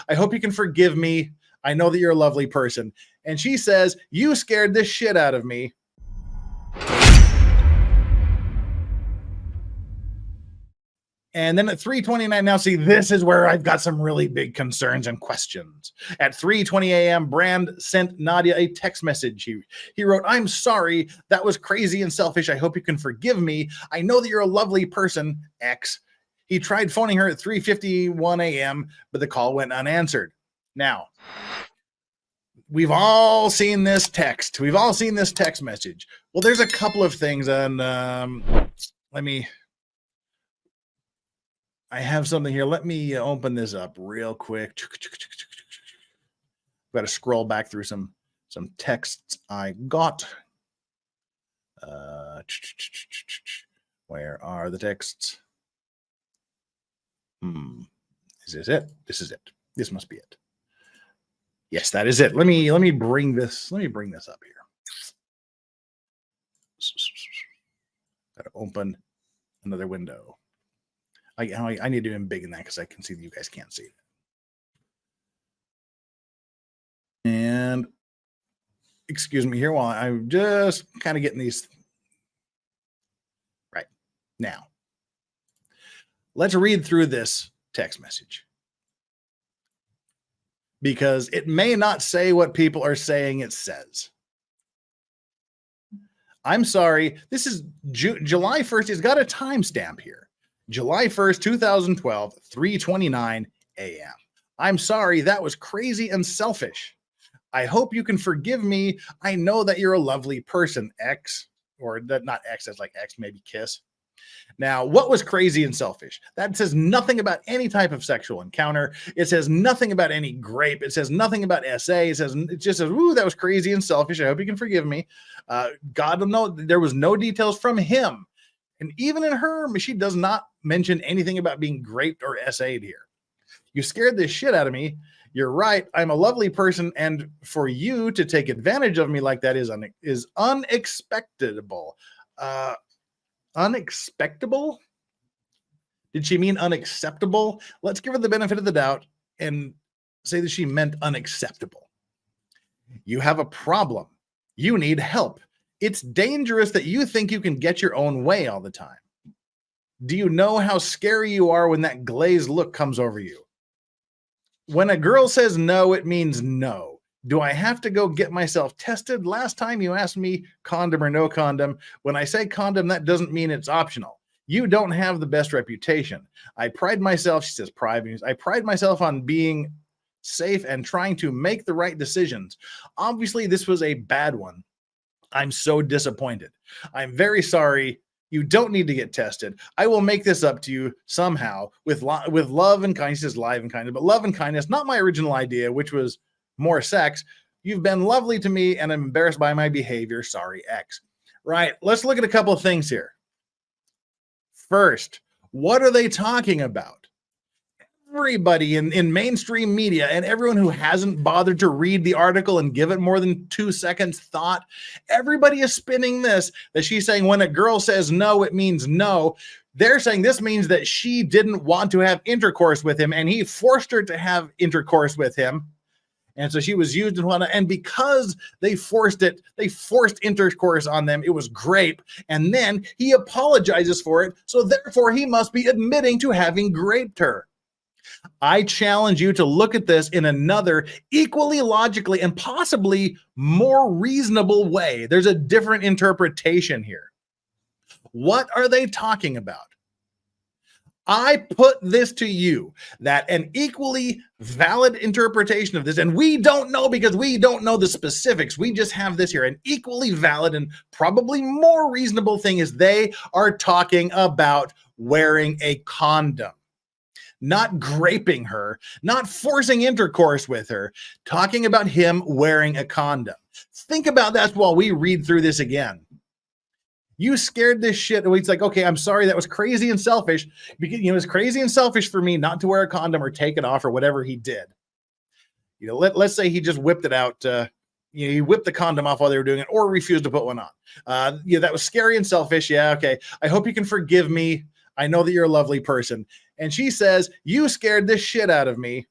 I hope you can forgive me. I know that you're a lovely person. And she says, you scared the shit out of me. And then at 3:29, now see, this is where I've got some really big concerns and questions. At 3:20 a.m., Brand sent Nadia a text message. He wrote, I'm sorry. That was crazy and selfish. I hope you can forgive me. I know that you're a lovely person, X. He tried phoning her at 3:51 a.m., but the call went unanswered. Now, we've all seen this text. We've all seen this text message. Well, there's a couple of things, and I have something here. Let me open this up real quick. Got to scroll back through some texts I got. Where are the texts? Is this it? This is it. This must be it. Yes, that is it. Let me bring this. Let me bring this up here. Got to open another window. I need to do them big in that because I can see that you guys can't see it. And excuse me here while I'm just kind of getting these right now. Let's read through this text message because it may not say what people are saying it says. I'm sorry. This is July 1st. It's got a timestamp here. July 1st, 2012, 3:29 a.m. I'm sorry, that was crazy and selfish. I hope you can forgive me. I know that you're a lovely person, X. Or that, not X, that's like X, maybe kiss. Now, what was crazy and selfish? That says nothing about any type of sexual encounter. It says nothing about any grape. It says nothing about SA. It just says, ooh, that was crazy and selfish. I hope you can forgive me. God will know there was no details from him. And even in her, she does not mention anything about being graped or SA'd here. You scared the shit out of me. You're right. I'm a lovely person. And for you to take advantage of me like that is unexpectable. Unexpectable? Did she mean unacceptable? Let's give her the benefit of the doubt and say that she meant unacceptable. You have a problem. You need help. It's dangerous that you think you can get your own way all the time. Do you know how scary you are when that glazed look comes over you? When a girl says no, it means no. Do I have to go get myself tested? Last time you asked me condom or no condom. When I say condom, that doesn't mean it's optional. You don't have the best reputation. I pride myself, she says private. I pride myself on being safe and trying to make the right decisions. Obviously, this was a bad one. I'm so disappointed. I'm very sorry. You don't need to get tested. I will make this up to you somehow with love and kindness. He says live and kindness, but love and kindness, not my original idea, which was more sex. You've been lovely to me and I'm embarrassed by my behavior. Sorry, X. Right. Let's look at a couple of things here. First, what are they talking about? Everybody in mainstream media and everyone who hasn't bothered to read the article and give it more than 2 seconds thought, everybody is spinning this, that she's saying when a girl says no, it means no. They're saying this means that she didn't want to have intercourse with him and he forced her to have intercourse with him. And so she was used in one, and because they forced intercourse on them, it was grape. And then he apologizes for it. So therefore he must be admitting to having graped her. I challenge you to look at this in another equally logically and possibly more reasonable way. There's a different interpretation here. What are they talking about? I put this to you that an equally valid interpretation of this, and we don't know because we don't know the specifics. We just have this here. An equally valid and probably more reasonable thing is they are talking about wearing a condom. Not graping her, not forcing intercourse with her, talking about him wearing a condom. Think about that while we read through this again. You scared this shit. It's like, okay, I'm sorry. That was crazy and selfish. Because, it was crazy and selfish for me not to wear a condom or take it off or whatever he did. Let's say he just whipped it out. He whipped the condom off while they were doing it or refused to put one on. That was scary and selfish. Yeah, okay. I hope you can forgive me. I know that you're a lovely person. And she says, you scared this shit out of me.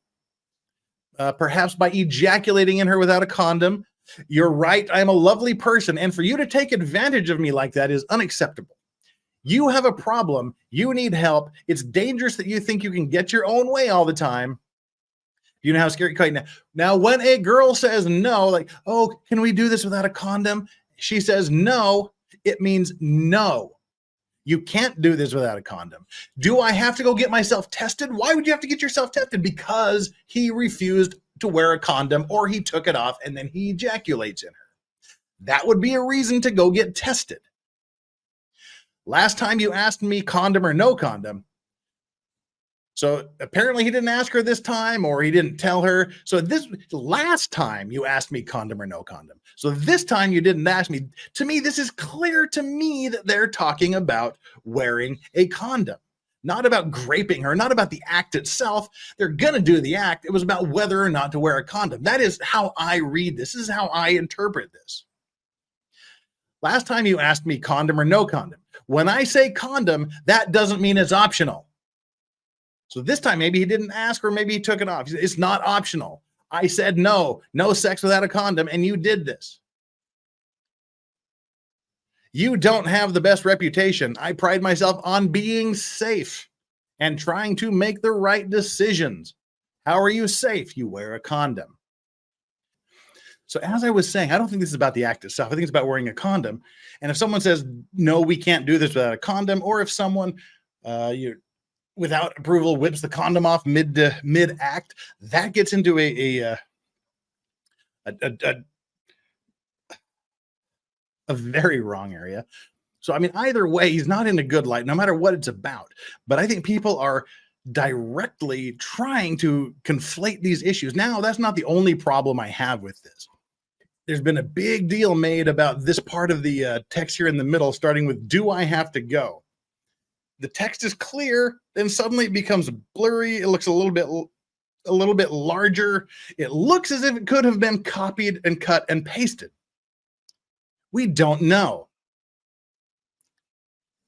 perhaps by ejaculating in her without a condom. You're right. I'm a lovely person. And for you to take advantage of me like that is unacceptable. You have a problem. You need help. It's dangerous that you think you can get your own way all the time. You know how scary. Now, when a girl says no, like, oh, can we do this without a condom? She says no. It means no. You can't do this without a condom. Do I have to go get myself tested? Why would you have to get yourself tested? Because he refused to wear a condom, or he took it off and then he ejaculates in her. That would be a reason to go get tested. Last time you asked me condom or no condom. So apparently he didn't ask her this time, or he didn't tell her. So this last time you asked me condom or no condom. So this time you didn't ask me. To me, this is clear to me that they're talking about wearing a condom, not about graping her, not about the act itself. They're going to do the act. It was about whether or not to wear a condom. That is how I read this. This is how I interpret this. Last time you asked me condom or no condom. When I say condom, that doesn't mean it's optional. So this time, maybe he didn't ask, or maybe he took it off. It's not optional. I said no sex without a condom, and you did this. You don't have the best reputation. I pride myself on being safe and trying to make the right decisions. How are you safe? You wear a condom. So as I was saying, I don't think this is about the act itself. I think it's about wearing a condom. And if someone says, no, we can't do this without a condom, or if someone without approval whips the condom off mid-act, that gets into a very wrong area. So, I mean, either way, he's not in a good light, no matter what it's about. But I think people are directly trying to conflate these issues. Now, that's not the only problem I have with this. There's been a big deal made about this part of the text here in the middle, starting with, do I have to go? The text is clear, then suddenly it becomes blurry. It looks a little bit larger. It looks as if it could have been copied and cut and pasted. We don't know.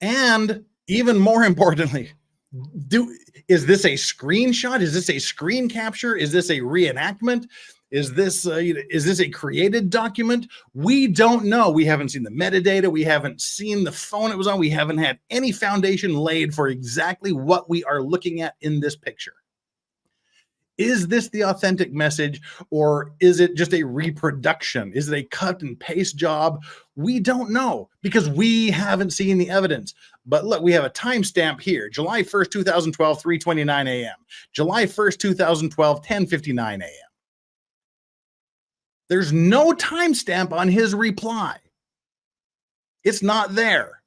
And even more importantly, is this a screenshot? Is this a screen capture? Is this a reenactment? Is this a created document? We don't know. We haven't seen the metadata. We haven't seen the phone it was on. We haven't had any foundation laid for exactly what we are looking at in this picture. Is this the authentic message, or is it just a reproduction? Is it a cut and paste job? We don't know, because we haven't seen the evidence. But look, we have a timestamp here. July 1st, 2012, 3:29 a.m. July 1st, 2012, 10:59 a.m. There's no timestamp on his reply. It's not there.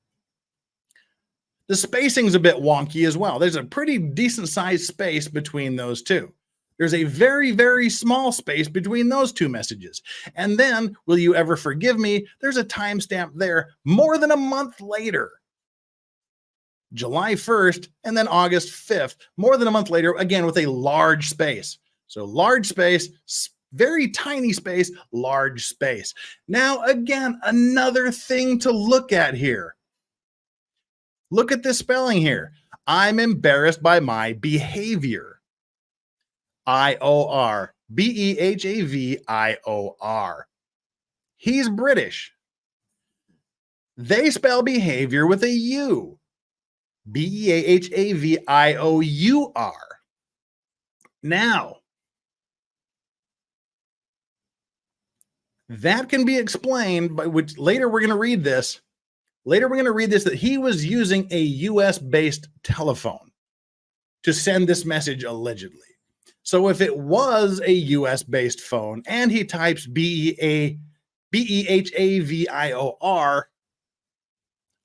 The spacing's a bit wonky as well. There's a pretty decent sized space between those two. There's a very, very small space between those two messages. And then, will you ever forgive me? There's a timestamp there more than a month later. July 1st and then August 5th, more than a month later, again with a large space. So large space, very tiny space, large space. Now, again, another thing to look at here. Look at this spelling here. I'm embarrassed by my behavior. I-O-R. B-E-H-A-V-I-O-R. He's British. They spell behavior with a U. B-E-H-A-V-I-O-U-R. Now, that can be explained by which later we're going to read this. Later we're going to read this, that he was using a US-based telephone to send this message allegedly. So if it was a US-based phone and he types B-E-H-A-V-I-O-R,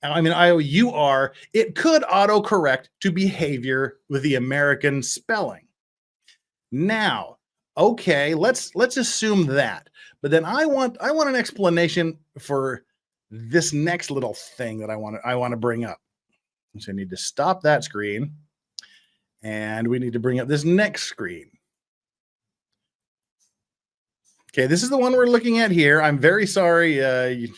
I-O-U-R, it could autocorrect to behavior with the American spelling. Now, okay, let's assume that. But then I want an explanation for this next little thing that I want to bring up. So I need to stop that screen, and we need to bring up this next screen. Okay, this is the one we're looking at here. I'm very sorry. You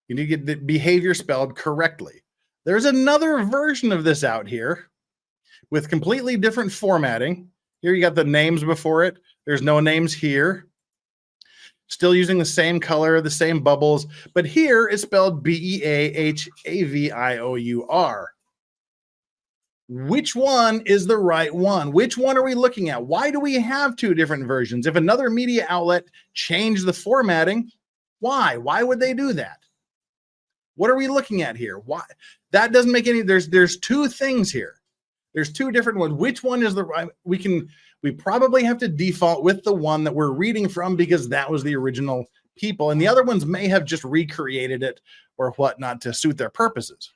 need to get the behavior spelled correctly. There's another version of this out here with completely different formatting. Here you got the names before it. There's no names here. Still using the same color, the same bubbles, but here it's spelled Behavior. Which one is the right one? Which one are we looking at? Why do we have two different versions? If another media outlet changed the formatting, why? Why would they do that? What are we looking at here? Why? That doesn't make any, there's two things here. There's two different ones. Which one is the right? We probably have to default with the one that we're reading from because that was the original people. And the other ones may have just recreated it or whatnot to suit their purposes.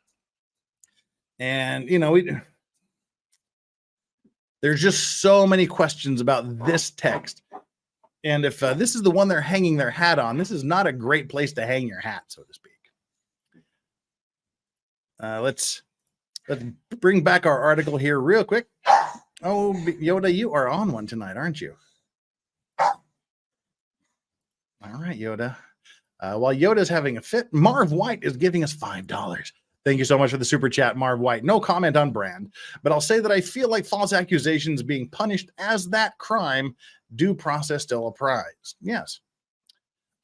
And, you know, there's just so many questions about this text. And if this is the one they're hanging their hat on, this is not a great place to hang your hat, so to speak. Let's bring back our article here real quick. Oh, Yoda, you are on one tonight, aren't you? All right, Yoda. While Yoda's having a fit, Marv White is giving us $5. Thank you so much for the super chat, Marv White. No comment on brand, but I'll say that I feel like false accusations being punished as that crime, due process still applies. Yes.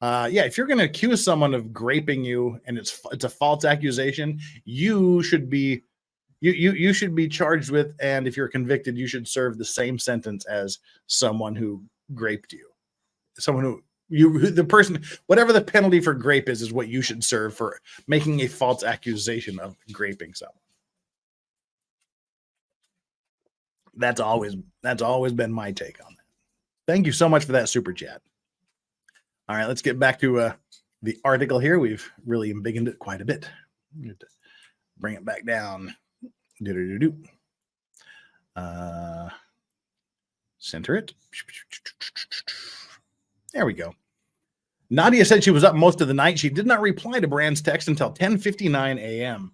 Yeah, if you're going to accuse someone of graping you and it's a false accusation, you should be you should be charged with, and if you're convicted, you should serve the same sentence as someone who graped you. Someone the person, whatever the penalty for grape is what you should serve for making a false accusation of graping someone. That's always been my take on that. Thank you so much for that super chat. All right, let's get back to the article here. We've really embiggened it quite a bit. Bring it back down. Center it. There we go. Nadia said she was up most of the night. She did not reply to Brand's text until 10:59 a.m.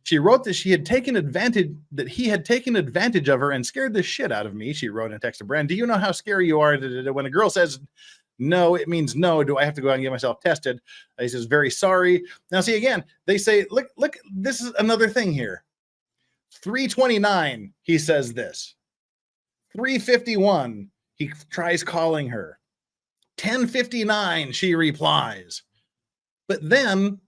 She wrote that he had taken advantage of her and scared the shit out of me. She wrote in a text to Brand, "Do you know how scary you are? When a girl says no, it means no. Do I have to go out and get myself tested?" He says, "Very sorry." Now, see, again, they say, look, this is another thing here. 3:29, he says this. 3:51, he tries calling her. 10:59, she replies. But then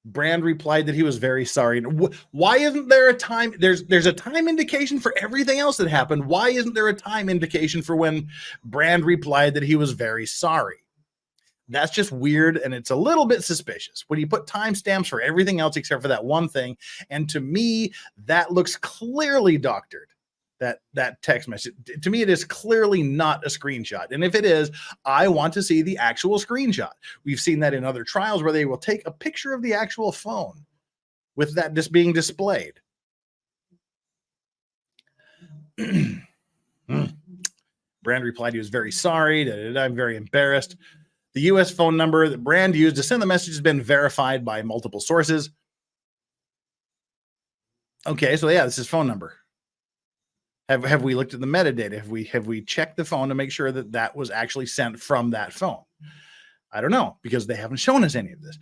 Brand replied that he was very sorry. Why isn't there a time? There's a time indication for everything else that happened. Why isn't there a time indication for when Brand replied that he was very sorry? That's just weird, and it's a little bit suspicious when you put timestamps for everything else except for that one thing. And to me, that looks clearly doctored. That text message, to me, it is clearly not a screenshot. And if it is, I want to see the actual screenshot. We've seen that in other trials where they will take a picture of the actual phone with that just being displayed. Brand replied he was very sorry. I'm very embarrassed. The U.S. phone number that Brand used to send the message has been verified by multiple sources. Okay, so yeah, this is phone number. Have we looked at the metadata? Have we checked the phone to make sure that was actually sent from that phone? I don't know, because they haven't shown us any of this.